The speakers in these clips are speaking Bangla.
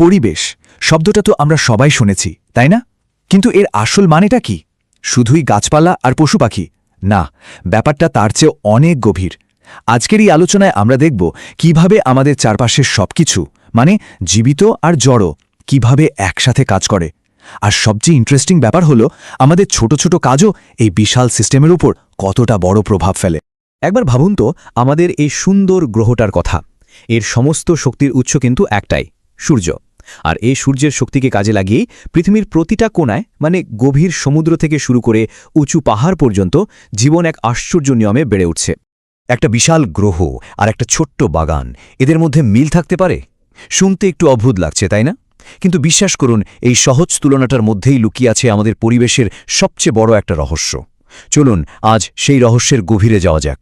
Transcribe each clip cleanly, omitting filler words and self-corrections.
পরিবেশ শব্দটা তো আমরা সবাই শুনেছি তাই না? কিন্তু এর আসল মানেটা কি? শুধুই গাছপালা আর পশু পাখি? না, ব্যাপারটা তার চেয়ে অনেক গভীর। আজকের এই আলোচনায় আমরা দেখব কিভাবে আমাদের চারপাশের সবকিছু মানে জীবিত আর জড় কিভাবে একসাথে কাজ করে। আর সবচেয়ে ইন্টারেস্টিং ব্যাপার হলো আমাদের ছোট ছোট কাজও এই বিশাল সিস্টেমের উপর কতটা বড় প্রভাব ফেলে। একবার ভাবুন তো আমাদের এই সুন্দর গ্রহটার কথা। এর সমস্ত শক্তির উৎস কিন্তু একটাই, সূর্য। আর এই সূর্যের শক্তিকে কাজে লাগিয়েই পৃথিবীর প্রতিটা কোণায় মানে গভীর সমুদ্র থেকে শুরু করে উঁচু পাহাড় পর্যন্ত জীবন এক আশ্চর্য নিয়মে বেড়ে উঠছে। একটা বিশাল গ্রহ আর একটা ছোট্ট বাগান, এদের মধ্যে মিল থাকতে পারে? শুনতে একটু অদ্ভুত লাগছে তাই না? কিন্তু বিশ্বাস করুন, এই সহজ তুলনাটার মধ্যেই লুকিয়ে আছে আমাদের পরিবেশের সবচেয়ে বড় একটা রহস্য। চলুন আজ সেই রহস্যের গভীরে যাওয়া যাক।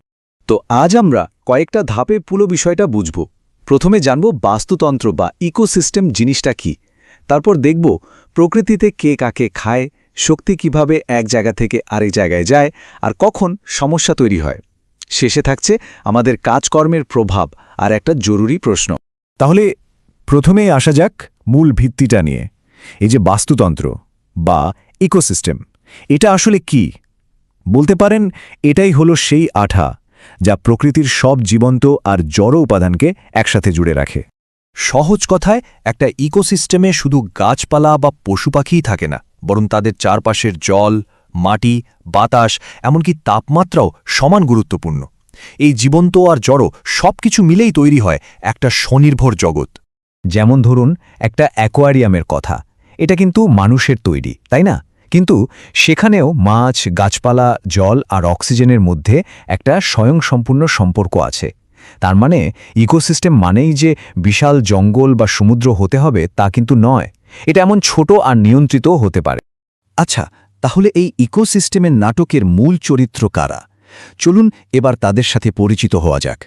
তো আজ আমরা কয়েকটা ধাপে পুরো বিষয়টা বুঝব। প্রথমে জানব বাস্তুতন্ত্র বা ইকোসিস্টেম জিনিসটা কি। তারপর দেখব প্রকৃতিতে কে কাকে খায়, শক্তি কিভাবে এক জায়গা থেকে আরেক জায়গায় যায় আর কখন সমস্যা তৈরি হয়। শেষে থাকছে আমাদের কাজকর্মের প্রভাব আর একটা জরুরি প্রশ্ন। তাহলে প্রথমেই আসা যাক মূল ভিত্তিটা নিয়ে। এই যে বাস্তুতন্ত্র বা ইকোসিস্টেম, এটা আসলে কি? বলতে পারেন এটাই হলো সেই আঠা যা প্রকৃতির সব জীবন্ত আর জড় উপাদানকে একসাথে জুড়ে রাখে। সহজ কথায়, একটা ইকোসিস্টেমে শুধু গাছপালা বা পশু পাখিই থাকে না, বরং তাদের চারপাশের জল, মাটি, বাতাস, এমনকি তাপমাত্রাও সমান গুরুত্বপূর্ণ। এই জীবন্ত আর জড় সবকিছু মিলেই তৈরি হয় একটা স্বনির্ভর জগৎ। যেমন ধরুন একটা অ্যাকোয়ারিয়ামের কথা, এটা কিন্তু মানুষের তৈরি তাই না? কিন্তু সেখানেও মাছ, গাছপালা, জল আর অক্সিজেনের মধ্যে একটা স্বয়ংসম্পূর্ণ সম্পর্ক আছে। তার মানে ইকোসিস্টেম মানেই যে বিশাল জঙ্গল বা সমুদ্র হতে হবে তা কিন্তু নয়। এটা এমন ছোট আর নিয়ন্ত্রিতও হতে পারে। আচ্ছা, তাহলে এই ইকোসিস্টেমের নাটকের মূল চরিত্র কারা? চলুন এবার তাদের সাথে পরিচিত হওয়া যাক।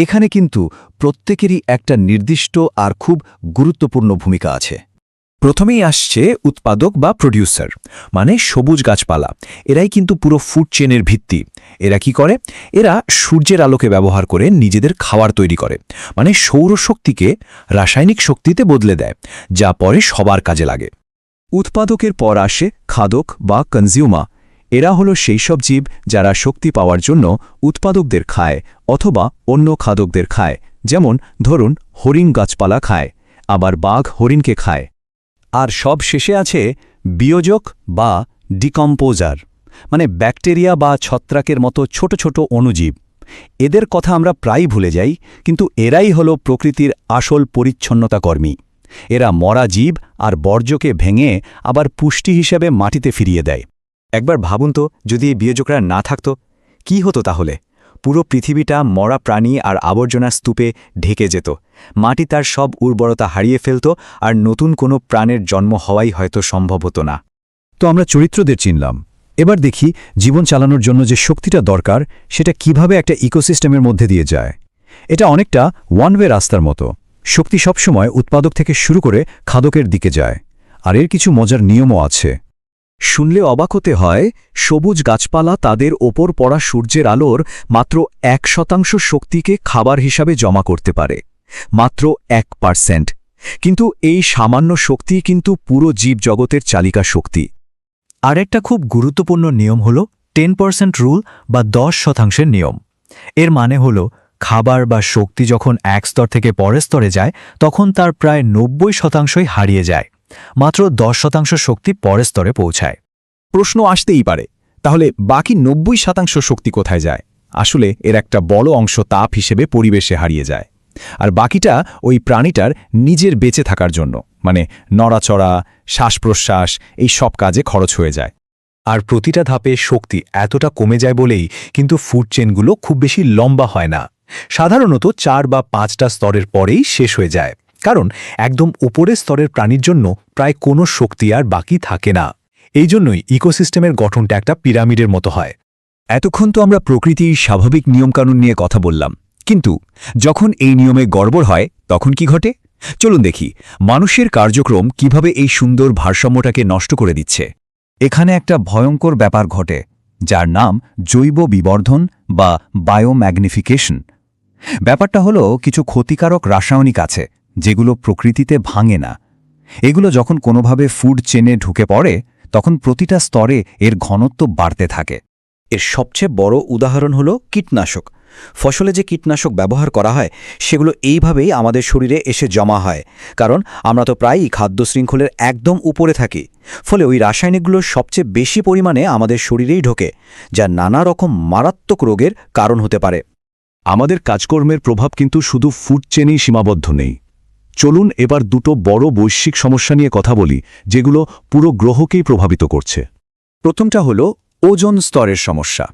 এখানে কিন্তু প্রত্যেকেরই একটা নির্দিষ্ট আর খুব গুরুত্বপূর্ণ ভূমিকা আছে। প্রথমেই আসছে উৎপাদক বা প্রডিউসার, মানে সবুজ গাছপালা। এরাই কিন্তু পুরো ফুড চেনের ভিত্তি। এরা কি করে? এরা সূর্যের আলোকে ব্যবহার করে নিজেদের খাবার তৈরি করে, মানে সৌরশক্তিকে রাসায়নিক শক্তিতে বদলে দেয়, যা পরে সবার কাজে লাগে। উৎপাদকের পর আসে খাদক বা কনজিউমার। এরা হলো সেই সব জীব যারা শক্তি পাওয়ার জন্য উৎপাদকদের খায় অথবা অন্য খাদকদের খায়। যেমন ধরুন হরিণ গাছপালা খায়, আবার বাঘ হরিণকে খায়। আর সব শেষে আছে বিয়োজক বা ডিকম্পোজার, মানে ব্যাকটেরিয়া বা ছত্রাকের মতো ছোট ছোট অণুজীব। এদের কথা আমরা প্রায়ই ভুলে যাই, কিন্তু এরাই হলো প্রকৃতির আসল পরিচ্ছন্নতাকর্মী। এরা মরা জীব আর বর্জ্যকে ভেঙে আবার পুষ্টি হিসেবে মাটিতে ফিরিয়ে দেয়। একবার ভাবুন তো, যদি এই বিয়োজকরা না থাকতো কি হতো তাহলে? পুরো পৃথিবীটা মরা প্রাণী আর আবর্জনা স্তূপে ঢেকে যেত। মাটি তার সব উর্বরতা হারিয়ে ফেলত আর নতুন কোনো প্রাণের জন্ম হওয়াই হয়তো সম্ভব হতো না। তো আমরা চরিত্রদের চিনলাম, এবার দেখি জীবন চালানোর জন্য যে শক্তিটা দরকার সেটা কিভাবে একটা ইকোসিস্টেমের মধ্যে দিয়ে যায়। এটা অনেকটা ওয়ান ওয়ে রাস্তার মতো। শক্তি সবসময় উৎপাদক থেকে শুরু করে খাদকের দিকে যায়, আর এর কিছু মজার নিয়মও আছে। শুনলে অবাক হতে হয়, সবুজ গাছপালা তাদের ওপর পড়া সূর্যের আলোর মাত্র 1% শক্তিকে খাবার হিসাবে জমা করতে পারে। মাত্র 1%। কিন্তু এই সামান্য শক্তি কিন্তু পুরো জীবজগতের চালিকা শক্তি। আর একটা খুব গুরুত্বপূর্ণ নিয়ম হল 10% রুল বা 10% নিয়ম। এর মানে হল খাবার বা শক্তি যখন এক স্তর থেকে পরের স্তরে যায় তখন তার প্রায় 90%ই হারিয়ে যায়। মাত্র 10% শক্তি পরের স্তরে পৌঁছায়। প্রশ্ন আসতেই পারে, তাহলে বাকি 90% শক্তি কোথায় যায়? আসলে এর একটা বড় অংশ তাপ হিসেবে পরিবেশে হারিয়ে যায়, আর বাকিটা ওই প্রাণীটার নিজের বেঁচে থাকার জন্য, মানে নড়াচড়া, শ্বাস প্রশ্বাস, এই সব কাজে খরচ হয়ে যায়। আর প্রতিটা ধাপে শক্তি এতটা কমে যায় বলেই কিন্তু ফুড চেনগুলো খুব বেশি লম্বা হয় না। সাধারণত 4 বা 5টা স্তরের পরেই শেষ হয়ে যায়, কারণ একদম উপরের স্তরের প্রাণীর জন্য প্রায় কোনো শক্তি আর বাকি থাকে না। এই জন্যই ইকোসিস্টেমের গঠনটা একটা পিরামিডের মতো হয়। এতক্ষণ তো আমরা প্রকৃতির স্বাভাবিক নিয়মকানুন নিয়ে কথা বললাম, কিন্তু যখন এই নিয়মে গড়বড় হয় তখন কি ঘটে? চলুন দেখি মানুষের কার্যক্রম কিভাবে এই সুন্দর ভারসাম্যটাকে নষ্ট করে দিচ্ছে। এখানে একটা ভয়ঙ্কর ব্যাপার ঘটে, যার নাম জৈব বিবর্ধন বা বায়োম্যাগনিফিকেশন। ব্যাপারটা হলো কিছু ক্ষতিকারক রাসায়নিক আছে যেগুলো প্রকৃতিতে ভাঙে না। এগুলো যখন কোনোভাবে ফুড চেনে ঢুকে পড়ে তখন প্রতিটা স্তরে এর ঘনত্ব বাড়তে থাকে। এর সবচেয়ে বড় উদাহরণ হলো কীটনাশক। ফসলে যে কীটনাশক ব্যবহার করা হয় সেগুলো এইভাবেই আমাদের শরীরে এসে জমা হয়, কারণ আমরা তো প্রায়ই খাদ্য শৃঙ্খলের একদম উপরে থাকি। ফলে ওই রাসায়নিকগুলো সবচেয়ে বেশি পরিমাণে আমাদের শরীরেই ঢোকে, যা নানা রকম মারাত্মক রোগের কারণ হতে পারে। আমাদের কাজকর্মের প্রভাব কিন্তু শুধু ফুড চেনেই সীমাবদ্ধ নেই। চলুন এবার দুটো বড় বৈশ্বিক সমস্যা নিয়ে কথা বলি, যেগুলো পুরো গ্রহকেই প্রভাবিত করছে। প্রথমটা হলো ওজোন স্তরের সমস্যা।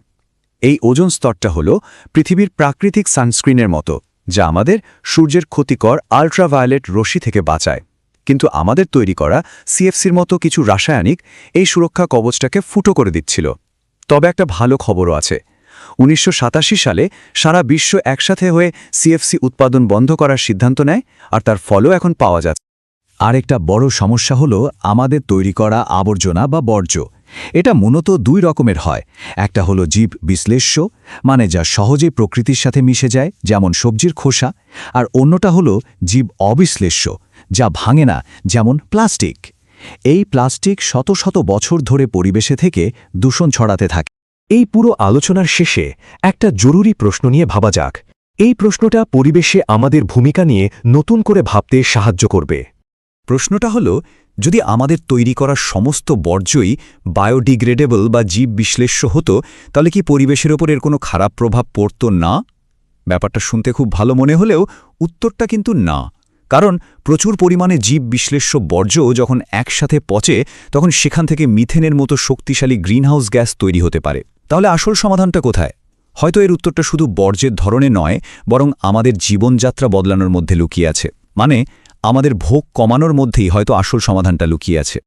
এই ওজোন স্তরটা হলো পৃথিবীর প্রাকৃতিক সানস্ক্রিনের মতো, যা আমাদের সূর্যের ক্ষতিকর আল্ট্রাভায়োলেট রশ্মি থেকে বাঁচায়। কিন্তু আমাদের তৈরি করা সিএফসির মতো কিছু রাসায়নিক এই সুরক্ষা কবচটাকে ফুটো করে দিচ্ছিল। তবে একটা ভালো খবরও আছে। 1987 সালে সারা বিশ্ব একসাথে হয়ে সিএফসি উৎপাদন বন্ধ করার সিদ্ধান্ত নেয়, আর তার ফলও এখন পাওয়া যাচ্ছে। আরেকটা বড় সমস্যা হলো আমাদের তৈরি করা আবর্জনা বা বর্জ্য। এটা মূলত দুই রকমের হয়। একটা হলো জীব বিশ্লেষ্য, মানে যা সহজেই প্রকৃতির সাথে মিশে যায়, যেমন সবজির খোসা। আর অন্যটা হলো জীব অবিশ্লেষ্য, যা ভাঙে না, যেমন প্লাস্টিক। এই প্লাস্টিক শত শত বছর ধরে পরিবেশে থেকে দূষণ ছড়াতে থাকে। এই পুরো আলোচনার শেষে একটা জরুরি প্রশ্ন নিয়ে ভাবা যাক। এই প্রশ্নটা পরিবেশে আমাদের ভূমিকা নিয়ে নতুন করে ভাবতে সাহায্য করবে। প্রশ্নটা হলো, যদি আমাদের তৈরি করা সমস্ত বর্জ্যই বায়োডিগ্রেডেবল বা জীব বিশ্লেষ্য হতো, তাহলে কি পরিবেশের ওপর এর কোনো খারাপ প্রভাব পড়ত না? ব্যাপারটা শুনতে খুব ভালো মনে হলেও উত্তরটা কিন্তু না। কারণ প্রচুর পরিমাণে জীব বিশ্লেষ্য বর্জ্য যখন একসাথে পচে, তখন সেখান থেকে মিথেনের মতো শক্তিশালী গ্রিনহাউস গ্যাস তৈরি হতে পারে। তাহলে আসল সমাধানটা কোথায়? হয়তো এর উত্তরটা শুধু বর্জ্যের ধরনে নয়, বরং আমাদের জীবনযাত্রা বদলানোর মধ্যে লুকিয়ে আছে। মানে আমাদের ভোগ কমানোর মধ্যেই হয়তো আসল সমাধানটা লুকিয়ে আছে।